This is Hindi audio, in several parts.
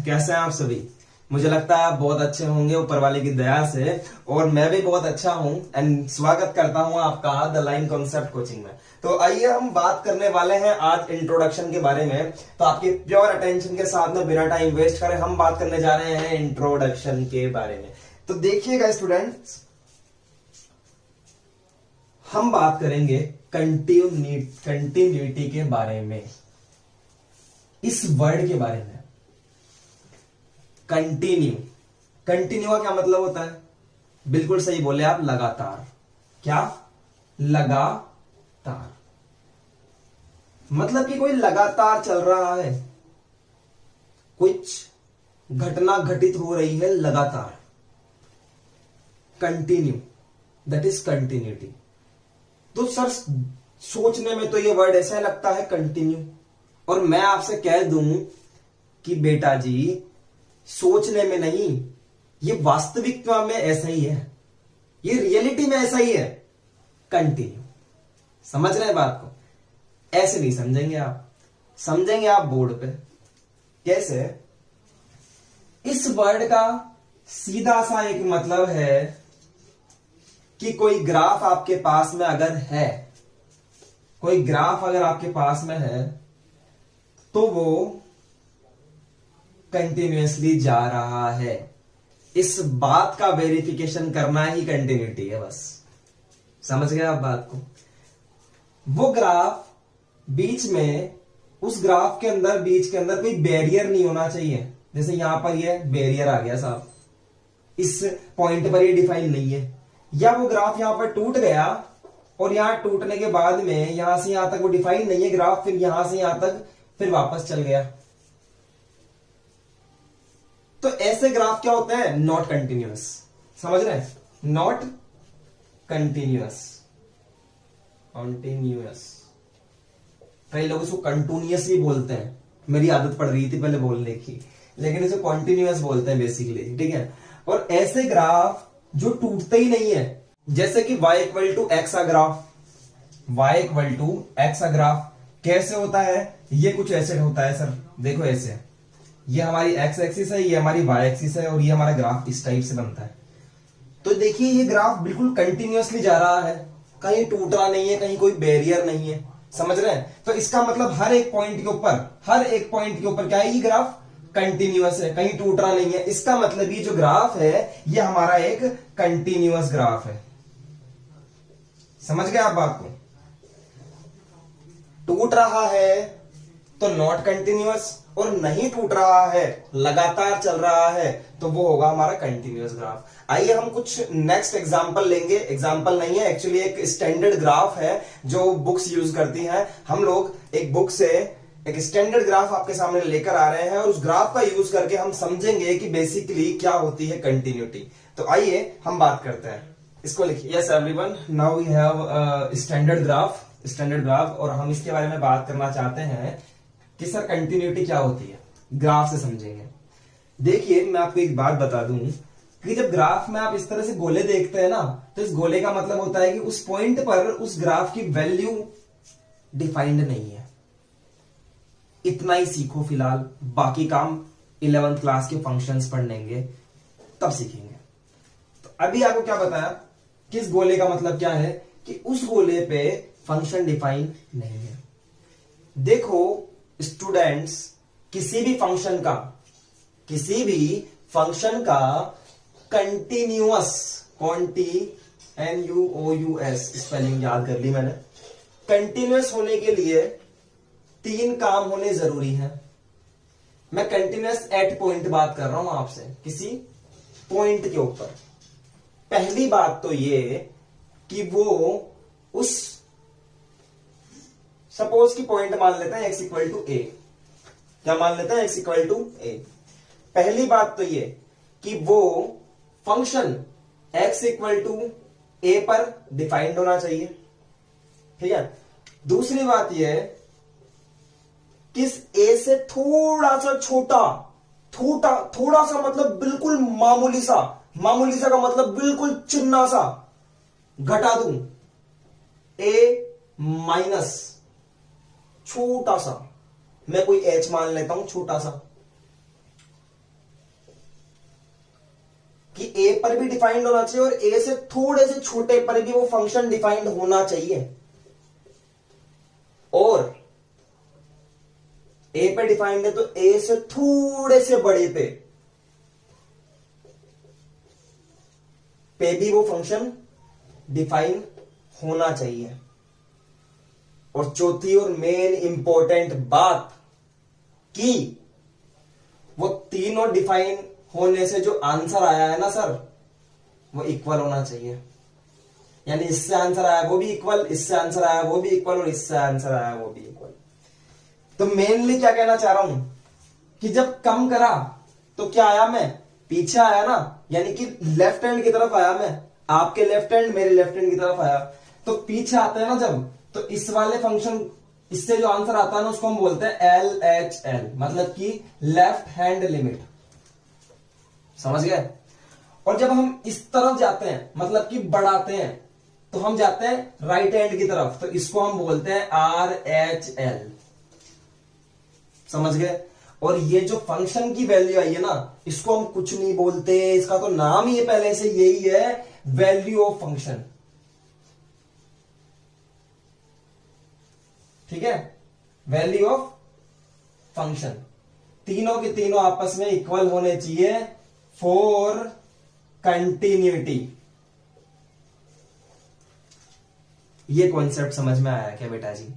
कैसे हैं आप सभी। मुझे लगता है आप बहुत अच्छे होंगे ऊपर वाले की दया से, और मैं भी बहुत अच्छा हूं। एंड स्वागत करता हूं आपका द लाइन कॉन्सेप्ट कोचिंग में। तो आइए हम बात करने वाले हैं आज इंट्रोडक्शन के बारे में। तो आपकी प्योर अटेंशन के साथ में बिना टाइम वेस्ट करें हम बात करने जा रहे हैं इंट्रोडक्शन के बारे में। तो देखिएगा स्टूडेंट्स, हम बात करेंगे कंटिन्यूटी के बारे में, इस वर्ड के बारे में। कंटिन्यू का क्या मतलब होता है? बिल्कुल सही बोले आप, लगातार। क्या? लगातार मतलब कि कोई लगातार चल रहा है, कुछ घटना घटित हो रही है लगातार। Continue, that is continuity. तो सर सोचने में तो ये वर्ड ऐसा लगता है कंटिन्यू, और मैं आपसे कह दूं कि बेटा जी सोचने में नहीं, ये वास्तविकता में ऐसा ही है, ये रियलिटी में ऐसा ही है। कंटिन्यू, समझ रहे हैं बात को? ऐसे नहीं समझेंगे आप, समझेंगे आप बोर्ड पे। कैसे? इस वर्ड का सीधा सा एक मतलब है कि कोई ग्राफ आपके पास में अगर है, कोई ग्राफ अगर आपके पास में है तो वो कंटिन्यूअसली जा रहा है। इस बात का वेरिफिकेशन करना ही कंटिन्यूटी है, बस। समझ गए आप बात को? वो ग्राफ बीच में, उस ग्राफ के अंदर, बीच के अंदर कोई बैरियर नहीं होना चाहिए। जैसे यहां पर ये बैरियर आ गया साहब, इस पॉइंट पर ये डिफाइन नहीं है, या वो ग्राफ यहां पर टूट गया और यहां टूटने के बाद में यहां से यहां तक वो डिफाइन नहीं है ग्राफ, फिर यहां से यहां तक फिर वापस चल गया। तो ऐसे ग्राफ क्या होते हैं? Not continuous. समझ रहे हैं? Not continuous. कई लोग इसको कंटिन्यूअस भी बोलते हैं, मेरी आदत पड़ रही थी पहले बोलने की, लेकिन इसको कंटिन्यूअस बोलते हैं बेसिकली, ठीक है। और ऐसे ग्राफ जो टूटते ही नहीं है, जैसे कि y = x graph, y = x graph कैसे होता है? ये कुछ ऐसे होता है सर, देखो ऐसे, ये हमारी x एक्सिस है, ये हमारी y एक्सिस है, और ये हमारा ग्राफ इस टाइप से बनता है। तो देखिए ये ग्राफ बिल्कुल कंटिन्यूअसली जा रहा है, कहीं टूट रहा नहीं है, कहीं कोई बैरियर नहीं है। समझ रहे हैं? तो इसका मतलब हर एक पॉइंट के ऊपर क्या है? ये ग्राफ कंटिन्यूअस है, कहीं टूट रहा नहीं है। इसका मतलब ये जो ग्राफ है ये हमारा एक कंटिन्यूअस ग्राफ है। समझ गए आप बात को? टूट रहा है तो नॉट कंटिन्यूअस, और नहीं टूट रहा है, लगातार चल रहा है, तो वो होगा हमारा कंटिन्यूअस ग्राफ। आइए हम कुछ नेक्स्ट एग्जांपल लेंगे। एग्जांपल नहीं है, एक्चुअली एक स्टैंडर्ड ग्राफ है जो बुक्स यूज करती हैं। हम लोग एक बुक से एक स्टैंडर्ड ग्राफ आपके सामने लेकर आ रहे हैं, और उस ग्राफ का यूज करके हम समझेंगे कि बेसिकली क्या होती है कंटिन्यूटी। तो आइए हम बात करते हैं। इसको लिखिए। Yes everyone, now we have standard graph, और हम इसके बारे में बात करना चाहते हैं कि सर कंटिन्यूटी क्या होती है, ग्राफ से समझेंगे। देखिए मैं आपको एक बात बता दूं कि जब ग्राफ में आप इस तरह से गोले देखते हैं ना, तो इस गोले का मतलब होता है कि उस पॉइंट पर उस ग्राफ की वैल्यू डिफाइंड नहीं है। इतना ही सीखो फिलहाल, बाकी काम 11th क्लास के फंक्शंस पढ़ेंगे तब सीखेंगे। तो अभी आपको क्या बताया कि इस गोले का मतलब क्या है, कि उस गोले पे फंक्शन डिफाइन नहीं है। देखो स्टूडेंट्स, किसी भी फंक्शन का कंटिन्यूअस, NUOUS स्पेलिंग याद कर ली मैंने। कंटिन्यूअस होने के लिए 3 काम होने जरूरी है। मैं कंटिन्यूअस एट पॉइंट बात कर रहा हूं आपसे, किसी पॉइंट के ऊपर। पहली बात तो ये कि वो उस, सपोज की पॉइंट मान लेते हैं x = a। क्या मान लेते हैं? x = a। पहली बात तो ये कि वो फंक्शन x = a पर डिफाइंड होना चाहिए, ठीक है। दूसरी बात ये किस a से थोड़ा सा छोटा, थोड़ा सा मतलब बिल्कुल मामूली सा का मतलब बिल्कुल चिन्ना सा घटा दूं, a- छोटा सा, मैं कोई h मान लेता हूं छोटा सा, कि ए पर भी डिफाइंड होना चाहिए और ए से थोड़े से छोटे पर भी वो फंक्शन डिफाइंड होना चाहिए, और ए पे डिफाइंड है तो ए से थोड़े से बड़े पे भी वो फंक्शन डिफाइन होना चाहिए। और चौथी और मेन इंपॉर्टेंट बात कि वो तीनों डिफाइन होने से जो आंसर आया है ना सर, वो इक्वल होना चाहिए। यानी इससे आंसर आया वो भी इक्वल, इससे आंसर आया वो भी इक्वल, और इससे आंसर आया वो भी इक्वल। तो मेनली क्या कहना चाह रहा हूं कि जब कम करा तो क्या आया, मैं पीछे आया ना, यानी कि लेफ्ट हैंड की तरफ आया, मैं आपके लेफ्ट हैंड मेरे लेफ्ट हैंड की तरफ आया। तो पीछे आते हैं ना जब, तो इस वाले फंक्शन, इससे जो आंसर आता है ना उसको हम बोलते हैं LHL, मतलब कि लेफ्ट हैंड लिमिट। समझ गए? और जब हम इस तरफ जाते हैं, मतलब कि बढ़ाते हैं, तो हम जाते हैं राइट हैंड की तरफ, तो इसको हम बोलते हैं RHL। समझ गए? और ये जो फंक्शन की वैल्यू आई है ना, इसको हम कुछ नहीं बोलते, इसका तो नाम ही पहले से यही है, वैल्यू ऑफ फंक्शन। ठीक है? Value of function. तीनों के तीनों आपस में इक्वल होने चाहिए फॉर कंटिन्यूटी। ये कॉन्सेप्ट समझ में आया क्या बेटा जी?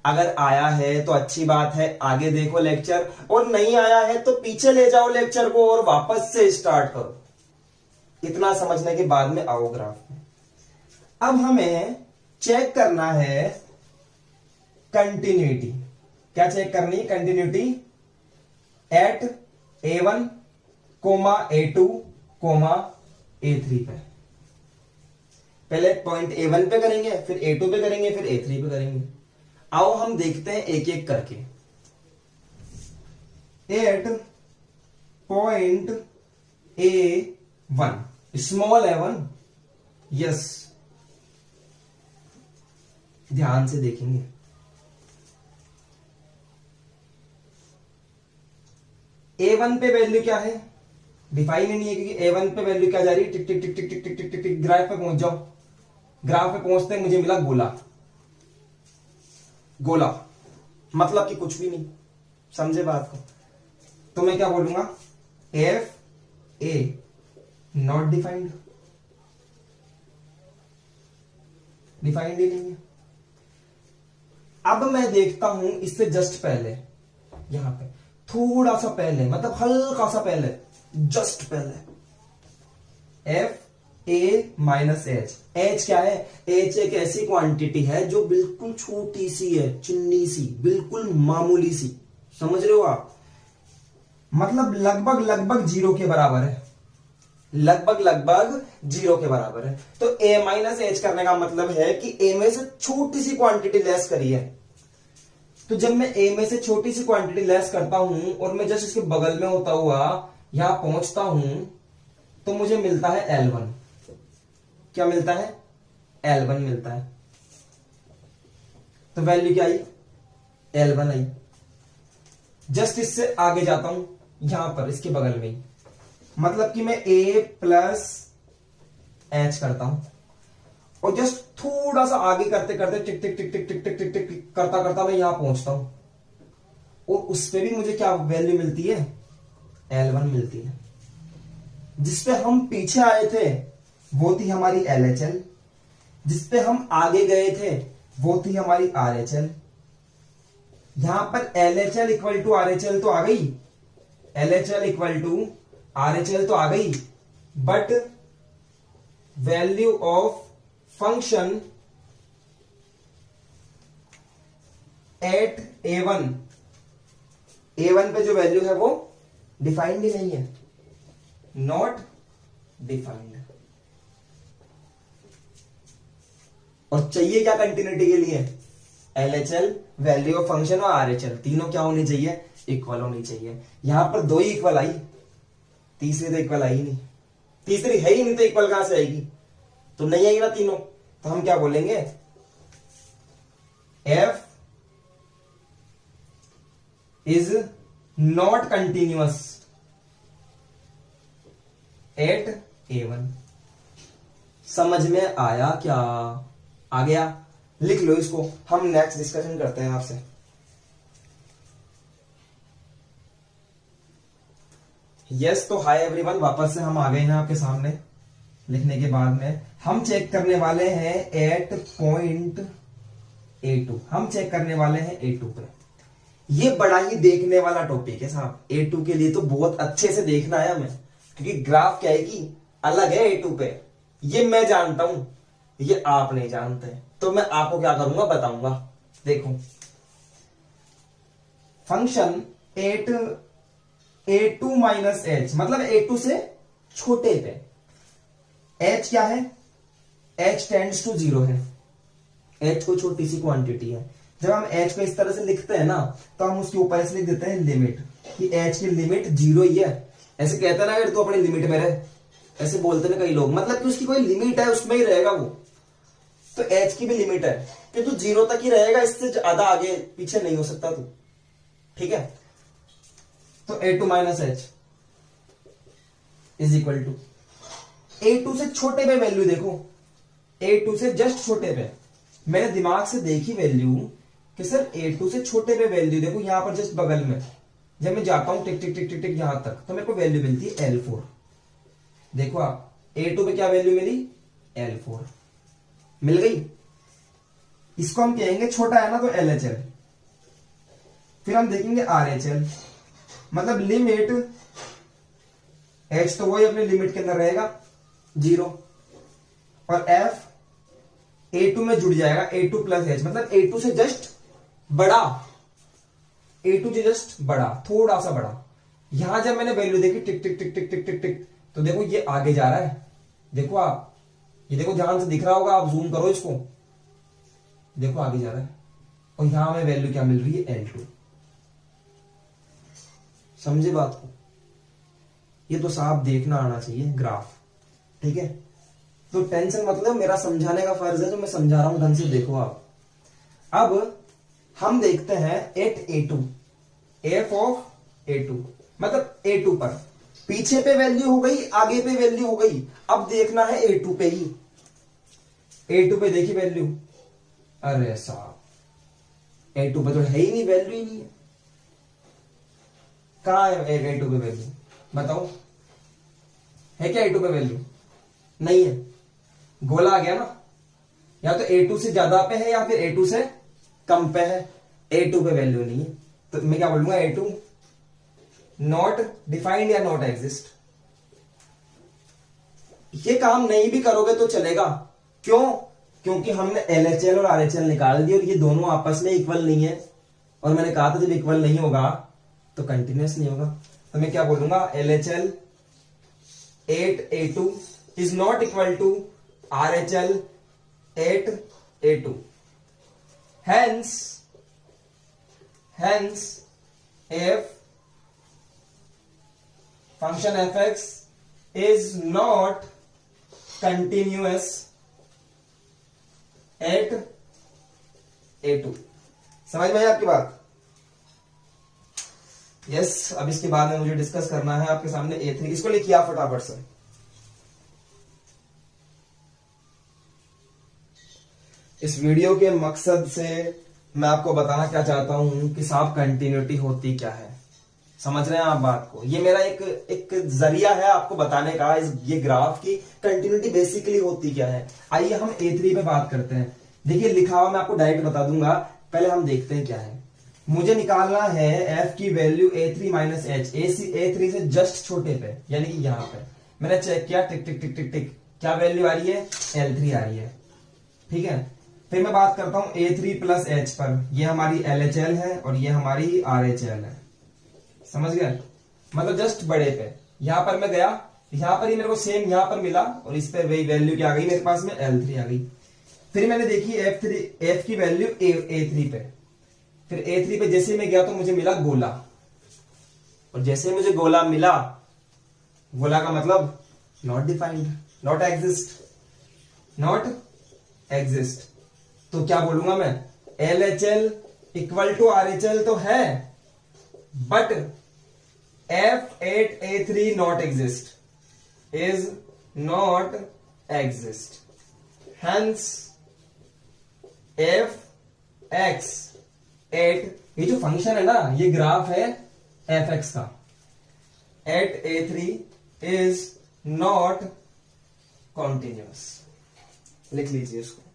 अगर आया है तो अच्छी बात है, आगे देखो लेक्चर, और नहीं आया है तो पीछे ले जाओ लेक्चर को और वापस से स्टार्ट करो। इतना समझने के बाद में आओ ग्राफ में। अब हमें चेक करना है कंटिन्यूटी। क्या चेक करनी? Continuity at A1, A2, A3 पे। पहले पॉइंट A1 पे करेंगे, फिर A2 पे करेंगे, फिर A3 पे करेंगे। आओ हम देखते हैं एक एक करके। Eight point A1, small A1, yes, ध्यान से देखेंगे। A1 पे वैल्यू क्या है? डिफाइन ही नहीं है, क्योंकि A1 पे वैल्यू क्या जा रही है? टिक टिक टिक टिक टिक टिक टिक टिक टिक। ग्राफ पे पहुंच जाओ। ग्राफ पे पहुंचते मुझे मिला गोला। गोला मतलब कि कुछ भी नहीं। समझे बात को? तो मैं क्या बोलूंगा? F A not defined, defined ही नहीं है। अब मैं देखता हूं इससे जस्ट पहले, यहां पे थोड़ा सा पहले, मतलब हल्का सा पहले, जस्ट पहले, F A minus H. H क्या है? एच एक ऐसी क्वांटिटी है जो बिल्कुल छोटी सी है, चिन्नी सी, बिल्कुल मामूली सी। समझ रहे हो आप? मतलब लगभग लगभग जीरो के बराबर है, लगभग लगभग जीरो के बराबर है। तो ए माइनस एच करने का मतलब है कि ए में से छोटी सी क्वांटिटी लेस करी है। तो जब मैं ए में से छोटी सी क्वांटिटी लेस करता हूं और मैं जस्ट इसके बगल में होता हुआ यहां पहुंचता हूं, तो मुझे मिलता है L1। क्या मिलता है? L1 मिलता है। तो वैल्यू क्या आई? L1 आई। जस्ट इससे आगे जाता हूं, यहां पर इसके बगल में ही, मतलब कि मैं A प्लस एच करता हूं, और जस्ट थोड़ा सा आगे करते करते टिक टिक टिक टिक टिक टिक टिक टिक करता करता मैं यहां पहुंचता हूं, और उस पे भी मुझे क्या वैल्यू मिलती है? L1 मिलती है। जिसपे हम पीछे आए थे वो थी हमारी LHL, जिसपे हम आगे गए थे वो थी हमारी RHL। यहां पर LHL इक्वल टू RHL तो आ गई, LHL इक्वल टू RHL तो आ गई, but value of function at A1, A1 पे जो वैल्यू है वो डिफाइंड ही नहीं है, नॉट डिफाइंड। और चाहिए क्या कंटिन्यूटी के लिए? LHL, वैल्यू ऑफ फंक्शन और RHL तीनों क्या होनी चाहिए? इक्वल होनी चाहिए। यहां पर दो ही इक्वल आई, तीसरी तो इक्वल आई नहीं, तीसरी है ही नहीं, तो इक्वल कहां से आएगी? तो नहीं आएगी ना तीनों। तो हम क्या बोलेंगे? F is not continuous at A1। समझ में आया क्या? आ गया? लिख लो इसको, हम नेक्स्ट डिस्कशन करते हैं आपसे। यस, तो हाय एवरीवन, वापस से हम आ गए हैं आपके सामने। लिखने के बाद में हम चेक करने वाले हैं एट पॉइंट A2। हम चेक करने वाले हैं A2 पे। ये बड़ा ही देखने वाला टॉपिक है साहब। A2 के लिए तो बहुत अच्छे से देखना है हमें, क्योंकि ग्राफ क्या है कि अलग है A2 पे। ये मैं जानता हूं, ये आप नहीं जानते, तो मैं आपको क्या करूंगा बताऊंगा। देखो, function at A2 minus H, मतलब A2 से छोटे पे। H क्या है? H टेंड्स टू 0 है। H कोई छोटी सी क्वांटिटी है। जब हम H को इस तरह से लिखते हैं ना, तो हम उसके ऊपर ऐसे लिख देते हैं लिमिट, कि H की लिमिट 0 ही है। ऐसे कहते हैं ना, अगर तू अपनी लिमिट में रहे, ऐसे बोलते हैं कई लोग, मतलब कि उसकी कोई लिमिट है, उसमें ही रहेगा वो। तो H की भी लिमिट है कि तू 0 तक ही रहेगा, इससे ज्यादा आगे पीछे नहीं हो सकता तू। ठीक है? तो A2 minus H is equal to A2 से छोटे पे वैल्यू देखो, A2 से जस्ट छोटे पे। मैंने दिमाग से देखी वैल्यू कि सर A2 से छोटे पे वैल्यू देखो, यहां पर जस्ट बगल में जब मैं जाता हूं टिक टिक टिक टिक टिक यहां तक, तो मेरे को वैल्यू मिलती है L4। देखो आप, A2 पे क्या वैल्यू मिली? L4 मिल गई। इसको हम कहेंगे, छोटा है ना तो LHL। फिर हम देखेंगे RHL, मतलब लिमिट H तो वही अपने लिमिट के अंदर रहेगा 0, और F A2 में जुड़ जाएगा, A2 प्लस H, मतलब A2 से जस्ट बड़ा, A2 से जस्ट बड़ा, थोड़ा सा बड़ा। यहां जब मैंने वैल्यू देखी टिक टिक टिक टिक टिक टिक टिक, तो देखो ये आगे जा रहा है। देखो आप, ये देखो ध्यान से दिख रहा होगा, आप जूम करो इसको, देखो आगे जा रहा है। और यहां हमें वैल्यू क्या मिल रही है? L2। समझे बात को? ये तो साफ देखना आना चाहिए ग्राफ। ठीक है? तो टेंशन मतलब, मेरा समझाने का फर्ज है, जो मैं समझा रहा हूं ढंग से देखो आप। अब हम देखते हैं eight A2, F of A2, मतलब A2 पर। पीछे पे वैल्यू हो गई, आगे पे वैल्यू हो गई, अब देखना है A2 पे ही। A2 पे देखी वैल्यू, अरे साहब A2 पे तो है ही नहीं, वैल्यू ही नहीं है। कहां है A2 पे वैल्यू? बताओ, है क्या A2 पे वैल्यू? नहीं है। गोला आ गया ना, या तो A2 से ज्यादा पे है या फिर A2 से कम पे है। A2 पे वैल्यू नहीं है, तो मैं क्या बोलूंगा? A2 नॉट डिफाइंड या नॉट एग्जिस्ट। ये काम नहीं भी करोगे तो चलेगा। क्यों? क्योंकि हमने LHL और RHL निकाल दिए, और ये दोनों आपस में इक्वल नहीं है। और मैंने कहा था जब इक्वल नहीं होगा तो कंटिन्यूअस नहीं होगा। तो मैं क्या बोलूंगा? LHL 8A2 is not equal to RHL 8A2। Hence if function fx is not continuous at A2। समझ में आई आपकी बात? यस। अब इसके बाद में मुझे डिस्कस करना है आपके सामने A3। इसको लिखिए आप फटाफट से। इस वीडियो के मकसद से मैं आपको बताना क्या चाहता हूं कि साहब कंटिन्यूटी होती क्या है। समझ रहे हैं आप बात को? ये मेरा एक जरिया है आपको बताने का, ये ग्राफ की कंटिन्यूटी बेसिकली होती क्या है। आइए हम A3 पे बात करते हैं। देखिए लिखा हुआ मैं आपको डायरेक्ट बता दूंगा, पहले हम देखते हैं क्या है। मुझे निकालना है F की value A3 minus H, A3 से जस्ट छोटे पे, यानी कि यहां पे मैंने चेक किया टिक टिक टिक टिक टिक, क्या वैल्यू आ रही है? L3 आ रही है। ठीक है? फिर मैं बात करता हूं A3 प्लस H पर, ये हमारी LHL है और ये हमारी RHL है। समझ गए? मतलब जस्ट बड़े पे, यहां पर मैं गया, यहां पर ही मेरे को सेम यहां पर मिला, और इस पर वही वैल्यू क्या आ गई मेरे पास में? L3 आ गई। फिर मैंने देखी F की वैल्यू A3 पे, फिर A3 पे जैसे मैं गया तो मुझे मिला गोला, और जैसे मुझे गोला मिला, गोला का मतलब not defined, not exist, not exist. तो क्या बोलूंगा मैं? LHL इक्वल टू RHL तो है, but F8A3 not exist, is not exist. Hence f x at, ये जो फंक्शन है ना, ये ग्राफ है एफ एक्स का, at a3 is not continuous. लिख लीजिए इसको.